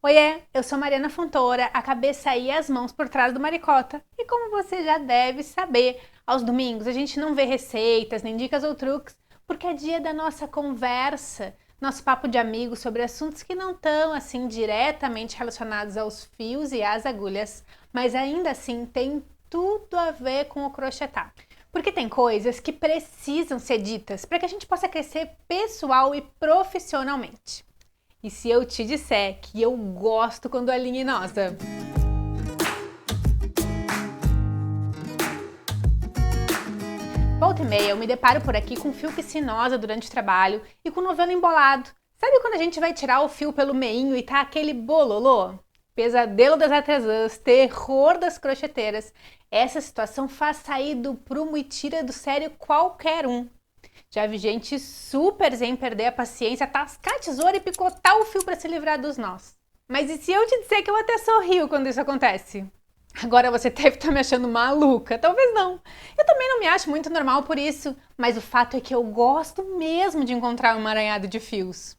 Oiê, eu sou Mariana Fontoura, a cabeça e as mãos por trás do Maricota. E como você já deve saber, aos domingos a gente não vê receitas, nem dicas ou truques, porque é dia da nossa conversa, nosso papo de amigos sobre assuntos que não estão assim diretamente relacionados aos fios e às agulhas, mas ainda assim tem tudo a ver com o crochetar. Porque tem coisas que precisam ser ditas para que a gente possa crescer pessoal e profissionalmente. E se eu te disser que eu gosto quando a linha é nossa? Volta e meia eu me deparo por aqui com fio que se nosa durante o trabalho e com novelo embolado. Sabe quando a gente vai tirar o fio pelo meinho e tá aquele bololô? Pesadelo das artesãs, terror das crocheteiras. Essa situação faz sair do prumo e tira do sério qualquer um. Já vi gente super zen perder a paciência, tascar a tesoura e picotar o fio para se livrar dos nós. Mas e se eu te disser que eu até sorrio quando isso acontece? Agora você deve estar me achando maluca. Talvez não. Eu também não me acho muito normal por isso, mas o fato é que eu gosto mesmo de encontrar um emaranhado de fios.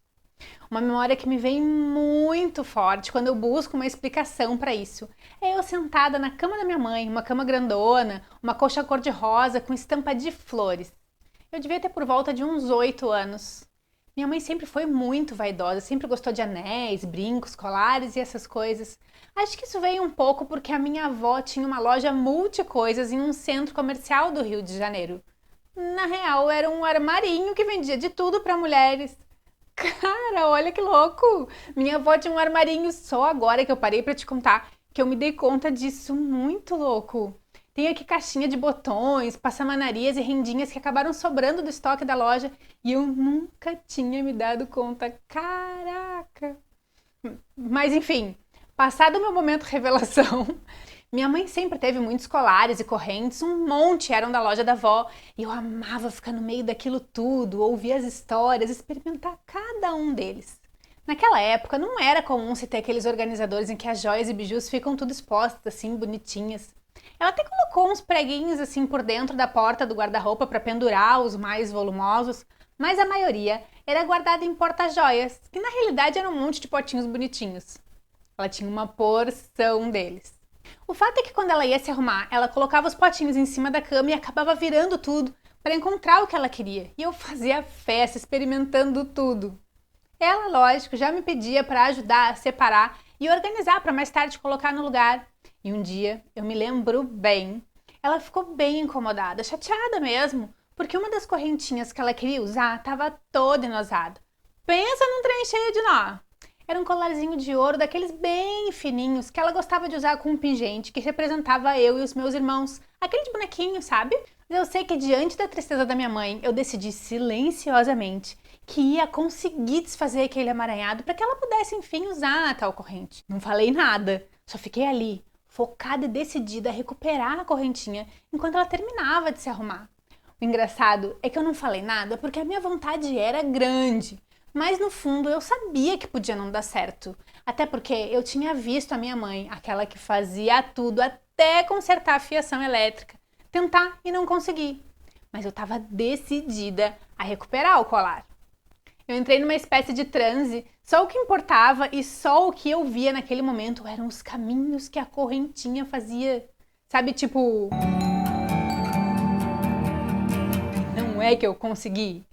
Uma memória que me vem muito forte quando eu busco uma explicação para isso. É eu sentada na cama da minha mãe, uma cama grandona, uma colcha cor-de-rosa com estampa de flores. Eu devia ter por volta de uns 8 anos. Minha mãe sempre foi muito vaidosa, sempre gostou de anéis, brincos, colares e essas coisas. Acho que isso veio um pouco porque a minha avó tinha uma loja multi-coisas em um centro comercial do Rio de Janeiro. Na real, era um armarinho que vendia de tudo para mulheres. Cara, olha que louco! Minha avó tinha um armarinho só agora que eu parei para te contar, que eu me dei conta disso, muito louco. Tem aqui caixinha de botões, passamanarias e rendinhas que acabaram sobrando do estoque da loja e eu nunca tinha me dado conta. Caraca! Mas enfim, passado o meu momento revelação, minha mãe sempre teve muitos colares e correntes, um monte eram da loja da avó, e eu amava ficar no meio daquilo tudo, ouvir as histórias, experimentar cada um deles. Naquela época não era comum se ter aqueles organizadores em que as joias e bijus ficam tudo expostas assim, bonitinhas. Ela até colocou uns preguinhos assim por dentro da porta do guarda-roupa para pendurar os mais volumosos, mas a maioria era guardada em porta-joias, que na realidade eram um monte de potinhos bonitinhos. Ela tinha uma porção deles. O fato é que quando ela ia se arrumar, ela colocava os potinhos em cima da cama e acabava virando tudo para encontrar o que ela queria. E eu fazia festa experimentando tudo. Ela, lógico, já me pedia para ajudar a separar e organizar para mais tarde colocar no lugar. E um dia, eu me lembro bem, ela ficou bem incomodada, chateada mesmo, porque uma das correntinhas que ela queria usar estava toda enosada. Pensa num trem cheio de nó! Era um colarzinho de ouro daqueles bem fininhos que ela gostava de usar com um pingente que representava eu e os meus irmãos. Aquele de bonequinho, sabe? Mas eu sei que diante da tristeza da minha mãe, eu decidi silenciosamente que ia conseguir desfazer aquele emaranhado para que ela pudesse, enfim, usar a tal corrente. Não falei nada, só fiquei ali, focada e decidida a recuperar a correntinha enquanto ela terminava de se arrumar. O engraçado é que eu não falei nada porque a minha vontade era grande. Mas no fundo eu sabia que podia não dar certo. Até porque eu tinha visto a minha mãe, aquela que fazia tudo até consertar a fiação elétrica, tentar e não conseguir. Mas eu estava decidida a recuperar o colar. Eu entrei numa espécie de transe, só o que importava e só o que eu via naquele momento eram os caminhos que a correntinha fazia. Sabe, tipo, não é que eu consegui?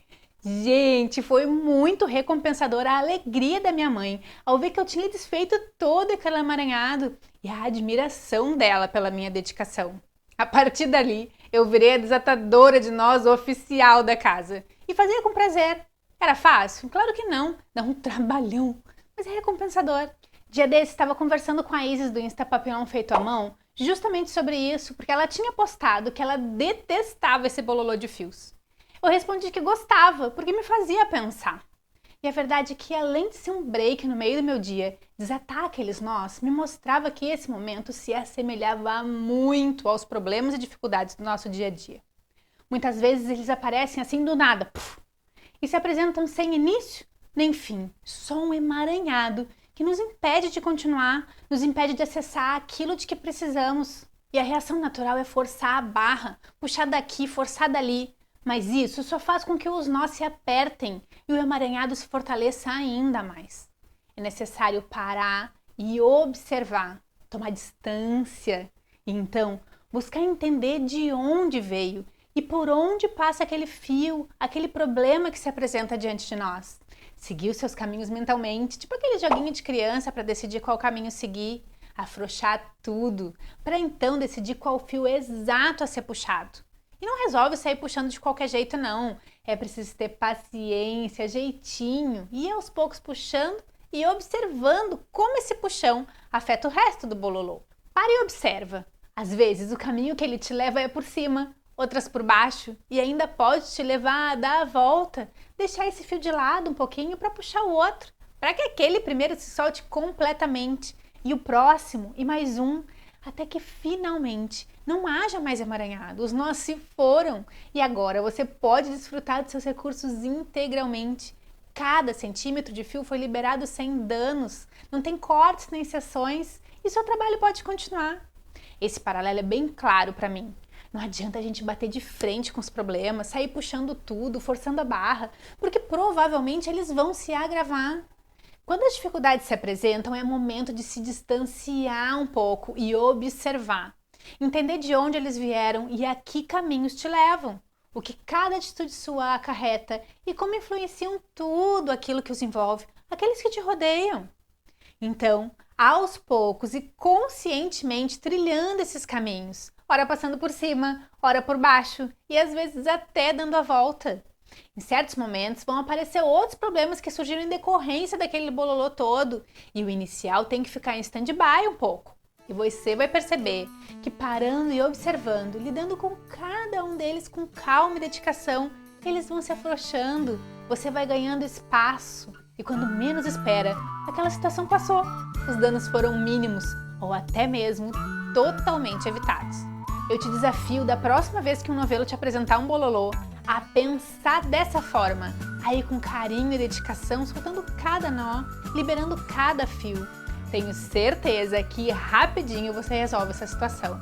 Gente, foi muito recompensadora a alegria da minha mãe ao ver que eu tinha desfeito todo aquele emaranhado e a admiração dela pela minha dedicação. A partir dali, eu virei a desatadora de nós oficial da casa e fazia com prazer. Era fácil? Claro que não, dá um trabalhão, mas é recompensador. Dia desse estava conversando com a Isis do Insta Papillon Feito à Mão justamente sobre isso, porque ela tinha postado que ela detestava esse bololô de fios. Eu respondi que gostava, porque me fazia pensar. E a verdade é que, além de ser um break no meio do meu dia, desatar aqueles nós me mostrava que esse momento se assemelhava muito aos problemas e dificuldades do nosso dia a dia. Muitas vezes eles aparecem assim do nada, puf, e se apresentam sem início nem fim, só um emaranhado que nos impede de continuar, nos impede de acessar aquilo de que precisamos. E a reação natural é forçar a barra, puxar daqui, forçar dali. Mas isso só faz com que os nós se apertem e o emaranhado se fortaleça ainda mais. é necessário parar e observar, tomar distância e então buscar entender de onde veio e por onde passa aquele fio, aquele problema que se apresenta diante de nós. Seguir os seus caminhos mentalmente, tipo aquele joguinho de criança para decidir qual caminho seguir, afrouxar tudo, para então decidir qual fio exato a ser puxado. E não resolve sair puxando de qualquer jeito não, é preciso ter paciência, jeitinho e ir aos poucos puxando e observando como esse puxão afeta o resto do bololô. Para e observa. Às vezes o caminho que ele te leva é por cima, outras por baixo e ainda pode te levar a dar a volta, deixar esse fio de lado um pouquinho para puxar o outro, para que aquele primeiro se solte completamente e o próximo e mais um, até que finalmente não haja mais emaranhado, os nós se foram e agora você pode desfrutar de seus recursos integralmente. Cada centímetro de fio foi liberado sem danos, não tem cortes nem seções e seu trabalho pode continuar. Esse paralelo é bem claro para mim. Não adianta a gente bater de frente com os problemas, sair puxando tudo, forçando a barra, porque provavelmente eles vão se agravar. Quando as dificuldades se apresentam, é momento de se distanciar um pouco e observar. Entender de onde eles vieram e a que caminhos te levam. O que cada atitude sua acarreta e como influenciam tudo aquilo que os envolve, aqueles que te rodeiam. Então, aos poucos e conscientemente trilhando esses caminhos, ora passando por cima, ora por baixo e às vezes até dando a volta. Em certos momentos vão aparecer outros problemas que surgiram em decorrência daquele bololô todo e o inicial tem que ficar em stand-by um pouco. E você vai perceber que parando e observando, lidando com cada um deles com calma e dedicação, eles vão se afrouxando, você vai ganhando espaço e quando menos espera, aquela situação passou. Os danos foram mínimos ou até mesmo totalmente evitados. Eu te desafio da próxima vez que um novelo te apresentar um bololô a pensar dessa forma, aí com carinho e dedicação, soltando cada nó, liberando cada fio. Tenho certeza que rapidinho você resolve essa situação.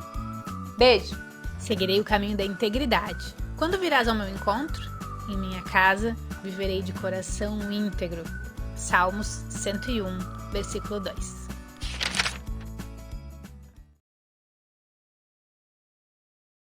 Beijo! Seguirei o caminho da integridade. Quando virás ao meu encontro, em minha casa, viverei de coração íntegro. Salmos 101, versículo 2.